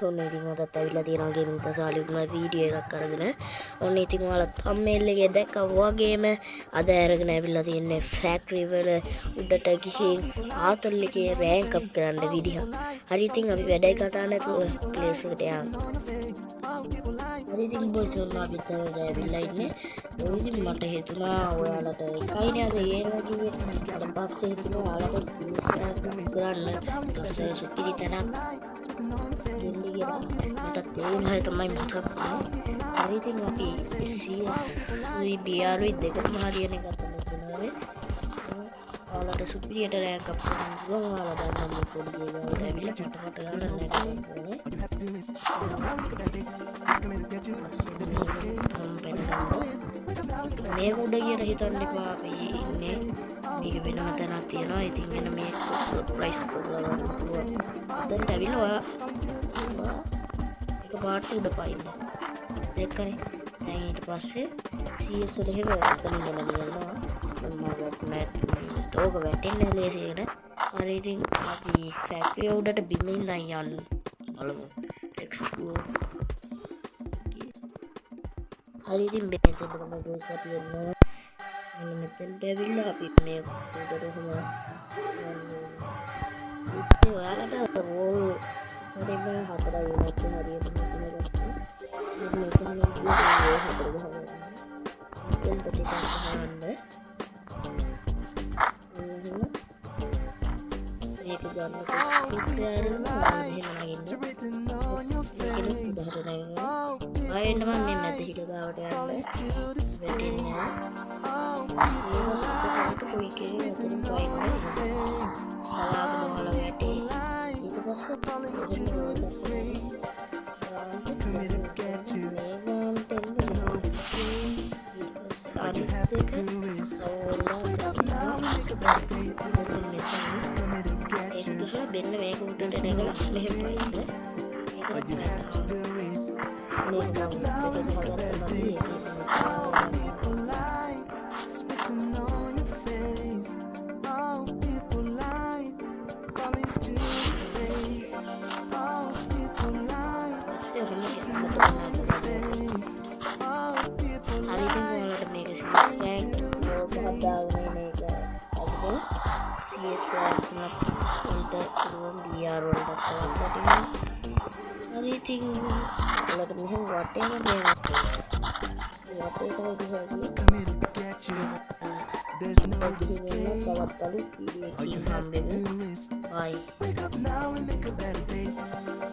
ඔන්න ඉතින් අදත් ඇවිල්ලා තියෙනවා ගේමින් තසාලිකුමයි වීඩියෝ එකක් අරගෙන. ඔන්න ඉතින් ඔයාලා thumbnail එකේ දැක්කා වගේම අද අරගෙන ඇවිල්ලා තියන්නේ ෆැක්ටරි වල උඩට ගිහින් ආතල් එකේ රෑන්ක් අප් කරන්න විදිහ. හරි ඉතින් අපි වැඩේ කතා නැතුව ප්ලේස් එකට යමු. හරි ඉතින් බොයිස් ඔන්න අපිත් ඇවිල්ලා ඉන්නේ. ඔය ඉතින් මට හිතුණා ඔයාලට එකයිනේ අද ගේනවා කිව්වේ. ඊට පස්සේ හිතුණා ඔයාලට සීස් රෑන්ක් කරන්න ඊපස්සේ සුපිරි තැනක් දෙන්න කියලා මට තේරුණා තමයි මතක් වුණේ. හරි ඉතින් අපි සීස්යි බියාරුයි දෙකම හරියන එක තමයි කරන්නේ. ඔයාලට සුපිරියට රෑන්ක් අප් කරන්න පුළුවන්. ඔයාලා දන්නා පොඩි දේවල් ඇවිල්ලා පටපට ගන්න නැහැ. මේ උඩ කියලා හිතන්න එපා. අපි ඉන්නේ මේක වෙනම තැනක් තියෙනවා. ඉතින් මෙන්න මේ සර්ප්‍රයිස් කරලා ගන්න පුළුවන්. දැන් ඇවිල්ලා ඔයා එක පාට උඩ පයින්න. දැක්කනේ. දැන් ඊට පස්සේ CS එකට එහෙම එතනින් ගෙනදිනවා. මම තෝක වැටෙන්නේ ලේසියට. හරි ඉතින් අපි ෆැක්ටරි උඩට බිමින් දැන් යන්න. බලමු. එක්ස්ප්ලෝර්. හරි ඉතින් මෙතෙන්ට තමයි ගොස් අපි එන්නේ. මෙතෙන්ට ඇවිල්ලා අපි මේ උඩට කොහොම ඉතින් ඔයාලට රෝල් හරියම හතරයි වෙනත් හරියට මෙතන ගත්තා. මෙතන මේ හතර ගහනවා. මෙතෙන් ටිකක් ගහන්න. මේක ගන්න ස්කිප් කරනවා එහෙම නැගින්න. ඒක උඩට නැගිනවා. ආයෙත් මම මේ මැද හිට ගාවට යන්න. වැටෙන්නේ නැහැ. ඒක සුපරට කොයි කෙනෙක් අතරින් පයින් නැහැ. බලාගෙන වල වැටේ. ඊට පස්සේ බෙන්න මේක උඩට නැගලා මෙහෙම පයින්න. Everything like me whatever they want. There's no escape. All you have to do is wake up now and make a better day.